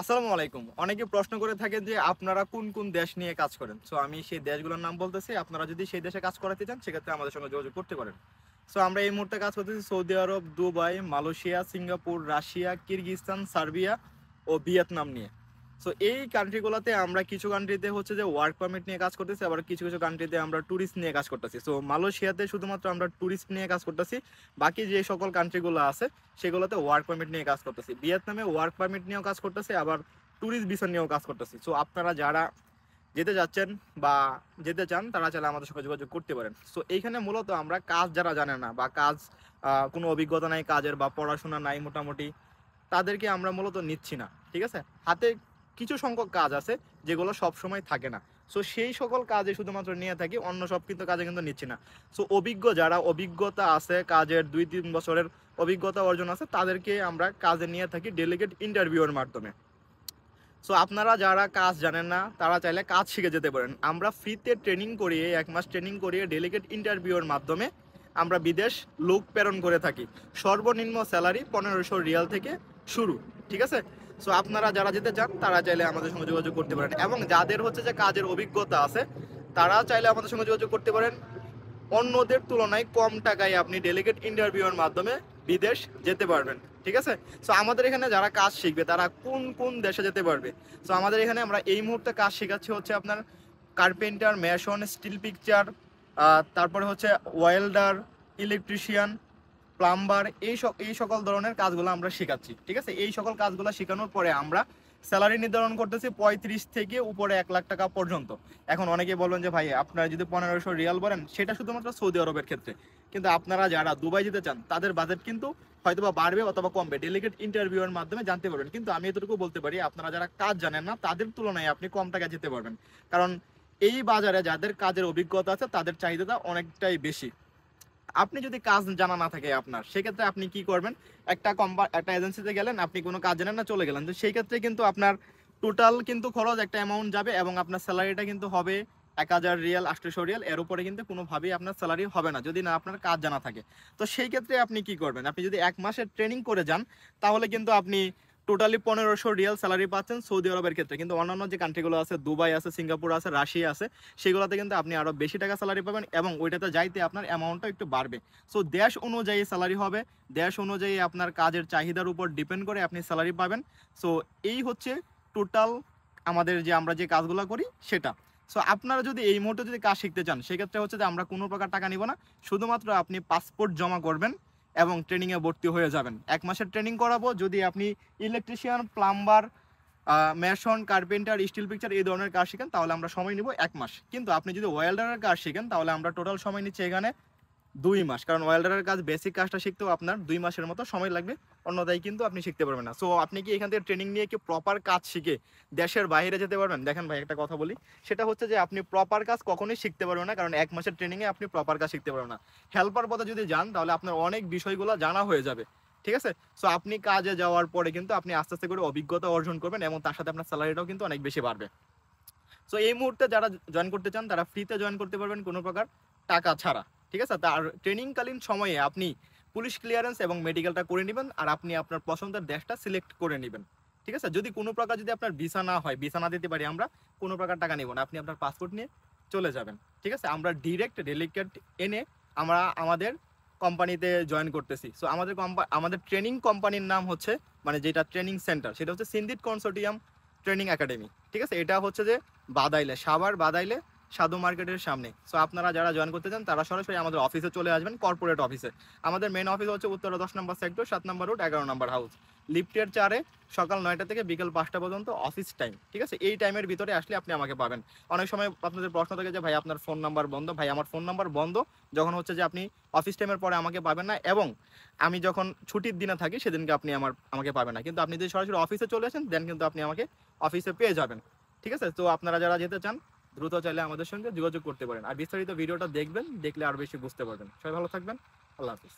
আসসালামু আলাইকুম। অনেকে প্রশ্ন করে থাকেন যে আপনারা কোন কোন দেশ নিয়ে কাজ করেন। সো আমি সেই দেশগুলোর নাম বলতেছি। আপনারা যদি সেই দেশে কাজ করাতে চান সেক্ষেত্রে আমাদের সঙ্গে যোগাযোগ করতে পারেন। সো আমরা এই মুহূর্তে কাজ করতেছি Saudi Arab, Dubai, Malaysia, Singapore, Russia, Kyrgyzstan, Serbia ও ভিয়েতনাম নিয়ে। সো এই কান্ট্রিগুলোতে আমরা কিছু কান্ট্রিতে হচ্ছে যে ওয়ার্ক পারমিট নিয়ে কাজ করতেছি, আবার কিছু কিছু কান্ট্রিতে আমরা ট্যুরিস্ট নিয়ে কাজ করতেছি। সো মালয়েশিয়াতে শুধুমাত্র আমরা ট্যুরিস্ট নিয়ে কাজ করতেছি। বাকি যে সকল কান্ট্রিগুলো আছে সেগুলোতে ওয়ার্ক পারমিট নিয়ে কাজ করতেছি। ভিয়েতনামে ওয়ার্ক পারমিট নিয়েও কাজ করতেছি, আবার ট্যুরিস্ট ভিসা নিয়েও কাজ করতেছি। সো আপনারা যারা যেতে যাচ্ছেন বা যেতে চান তারা চাইলে আমাদের সঙ্গে যোগাযোগ করতে পারেন। সো এইখানে মূলত আমরা কাজ যারা জানে না বা কাজ কোনো অভিজ্ঞতা নাই কাজের বা পড়াশোনা নাই মোটামুটি, তাদেরকে আমরা মূলত নিচ্ছি না। ঠিক আছে, হাতে কিছু সংখ্যক কাজ আছে যেগুলো সব সময় থাকে না। সো সেই সকল কাজে শুধুমাত্র নিয়ে থাকি, অন্য সব কিন্তু কাজে কিন্তু নিচ্ছি না। সো যারা অভিজ্ঞতা আছে কাজের 2-3 বছরের অভিজ্ঞতা অর্জন আছে তাদেরকে আমরা কাজে নিয়ে থাকি ডেলিগেট ইন্টারভিউয়ের মাধ্যমে। সো আপনারা যারা কাজ জানেন না তারা চাইলে কাজ শিখে যেতে পারেন। আমরা ফ্রিতে ট্রেনিং করিয়ে 1 মাস ট্রেনিং করিয়ে ডেলিগেট ইন্টারভিউয়ের মাধ্যমে আমরা বিদেশ লোক প্রেরণ করে থাকি। সর্বনিম্ন স্যালারি 1500 রিয়াল থেকে শুরু। ঠিক আছে, সো আপনারা যারা যেতে চান তারা চাইলে আমাদের সঙ্গে যোগাযোগ করতে পারেন, এবং যাদের হচ্ছে যে কাজের অভিজ্ঞতা আছে তারা চাইলে আমাদের সঙ্গে যোগাযোগ করতে পারেন। অন্যদের তুলনায় কম টাকায় আপনি ডেলিগেট ইন্টারভিউয়ের মাধ্যমে বিদেশ যেতে পারবেন। ঠিক আছে, সো আমাদের এখানে যারা কাজ শিখবে তারা কোন কোন দেশে যেতে পারবে। সো আমাদের এখানে আমরা এই মুহূর্তে কাজ শেখাচ্ছি হচ্ছে আপনার কার্পেন্টার, মেশন, স্টিল পিকচার, তারপরে হচ্ছে ওয়েল্ডার, ইলেকট্রিশিয়ান, প্লাম্বার, এই সকল ধরনের কাজগুলো আমরা শেখাচ্ছি। ঠিক আছে, এই সকল কাজগুলো শেখানোর পরে আমরা স্যালারি নির্ধারণ করতেছি 35 থেকে উপরে 1 লাখ টাকা পর্যন্ত। এখন অনেকে বলবেন যে ভাই আপনারা যদি 1500 রিয়াল বলেন, সেটা শুধুমাত্র সৌদি আরবের ক্ষেত্রে, কিন্তু আপনারা যারা দুবাই যেতে চান তাদের বাজেট কিন্তু হয়তোবা বাড়বে অথবা কমবে, ডেলিগেট ইন্টারভিউয়ের মাধ্যমে জানতে পারবেন। কিন্তু আমি এতটুকু বলতে পারি, আপনারা যারা কাজ জানেন না তাদের তুলনায় আপনি কম টাকা যেতে পারবেন, কারণ এই বাজারে যাদের কাজের অভিজ্ঞতা আছে তাদের চাহিদাটা অনেকটাই বেশি। আপনি যদি কাজ জানা না থাকে আপনার, সেক্ষেত্রে আপনি কি করবেন, একটা এজেন্সিতে গেলেন, আপনি কোনো কাজ জানেন না, চলে গেলেন, তো সেই ক্ষেত্রে কিন্তু আপনার টোটাল কিন্তু খরচ একটা অ্যামাউন্ট যাবে, এবং আপনার স্যালারিটা কিন্তু হবে 1000 রিয়াল, 800 রিয়াল, এর উপরে কিন্তু কোনোভাবেই আপনার স্যালারি হবে না যদি না আপনার কাজ জানা থাকে। তো সেই ক্ষেত্রে আপনি কি করবেন, আপনি যদি 1 মাসের ট্রেনিং করে যান তাহলে কিন্তু আপনি টোটালি 1500 রিয়াল স্যালারি পাচ্ছেন সৌদি আরবের ক্ষেত্রে। কিন্তু অন্যান্য যে কান্ট্রিগুলো আছে, দুবাই আছে, সিঙ্গাপুর আছে, রাশিয়া আছে, সেগুলোতে কিন্তু আপনি আরও বেশি টাকা স্যালারি পাবেন, এবং ওইটাতে যাইতে আপনার অ্যামাউন্টটা একটু বাড়বে। সো দেশ অনুযায়ী স্যালারি হবে, দেশ অনুযায়ী আপনার কাজের চাহিদার উপর ডিপেন্ড করে আপনি স্যালারি পাবেন। সো এই হচ্ছে টোটাল আমাদের যে আমরা যে কাজগুলো করি সেটা। সো আপনারা যদি এই মুহূর্তে যদি কাজ শিখতে চান সেক্ষেত্রে হচ্ছে যে আমরা কোনো প্রকার টাকা নিব না, শুধুমাত্র আপনি পাসপোর্ট জমা করবেন এবং ট্রেনিংয়ে ভর্তি হয়ে যাবেন। 1 মাসের ট্রেনিং করাবো। যদি আপনি electrician, plumber, mason, carpenter, steel picture এই ধরনের কাজ শিখেন তাহলে আমরা সময় নিব 1 মাস। কিন্তু আপনি যদি ওয়েল্ডারের কাজ শিখেন তাহলে আমরা টোটাল সময় নিচ্ছি এখানে 2 মাস, কারণ ওয়েল্ডারের কাজ বেসিক কাজটা শিখতেও আপনার 2 মাসের মতো সময় লাগবে, অন্যথায় কিন্তু আপনি শিখতে পারবেন না। সো আপনি কি এখান থেকে ট্রেনিং নিয়ে কি প্রপার কাজ শিখে দেশের বাইরে যেতে পারবেন? দেখেন ভাই, একটা কথা বলি, সেটা হচ্ছে যে আপনি প্রপার কাজ কখনোই শিখতে পারবেন না, কারণ 1 মাসের ট্রেনিংয়ে আপনি প্রপার কাজ শিখতে পারবেন না। হেল্পার পদে যদি যান তাহলে আপনার অনেক বিষয়গুলো জানা হয়ে যাবে। ঠিক আছে, সো আপনি কাজে যাওয়ার পরে কিন্তু আপনি আস্তে আস্তে করে অভিজ্ঞতা অর্জন করবেন, এবং তার সাথে আপনার স্যালারিটাও কিন্তু অনেক বেশি বাড়বে। সো এই মুহূর্তে যারা জয়েন করতে চান তারা ফ্রিতে জয়েন করতে পারবেন কোনো প্রকার টাকা ছাড়া। ঠিক আছে, তার ট্রেনিংকালীন সময়ে আপনি পুলিশ ক্লিয়ারেন্স এবং মেডিকেলটা করে নেবেন, আর আপনি আপনার পছন্দের দেশটা সিলেক্ট করে নেবেন। ঠিক আছে, যদি কোনো প্রকার যদি আপনার ভিসা না হয়, ভিসা না দিতে পারি আমরা, কোনো প্রকার টাকা নেব না, আপনি আপনার পাসপোর্ট নিয়ে চলে যাবেন। ঠিক আছে, আমরা ডিরেক্ট ডেলিগেট এনে আমরা আমাদের কোম্পানিতে জয়েন করতেছি। সো আমাদের ট্রেনিং কোম্পানির নাম হচ্ছে, মানে যেটা ট্রেনিং সেন্টার, সেটা হচ্ছে সিন্দিট কনসোর্টিয়াম ট্রেনিং একাডেমি। ঠিক আছে, এটা হচ্ছে যে বাদাইলে, সাভার বাদাইলে সাধু মার্কেটের সামনে। সো আপনারা যারা জয়েন করতে চান তারা সরাসরি আমাদের অফিসে চলে আসবেন, কর্পোরেট অফিসে। আমাদের মেন অফিস হচ্ছে উত্তরা 10 নম্বর সেক্টর, 7 নম্বর রোড, 11 নম্বর হাউস, লিফটের 4-এ, সকাল 9টা থেকে বিকেল 5টা পর্যন্ত অফিস টাইম। ঠিক আছে, এই টাইমের ভিতরে আসলে আপনি আমাকে পাবেন। অনেক সময় আপনাদের প্রশ্ন থাকে যে ভাই আপনার ফোন নাম্বার বন্ধ। ভাই আমার ফোন নাম্বার বন্ধ যখন হচ্ছে যে আপনি অফিস টাইমের পরে আমাকে পাবেন না, এবং আমি যখন ছুটির দিনে থাকি সেদিনকে আপনি আমাকে পাবেন না। কিন্তু আপনি যদি সরাসরি অফিসে চলে আসেন দেন কিন্তু আপনি আমাকে অফিসে পেয়ে যাবেন। ঠিক আছে, তো আপনারা যারা যেতে চান দ্রুত চাইলে আমাদের সঙ্গে যোগাযোগ করতে পারেন, আর বিস্তারিত ভিডিওটা দেখবেন, দেখলে আরো বেশি বুঝতে পারবেন। সবাই ভালো থাকবেন, আল্লাহ হাফিজ।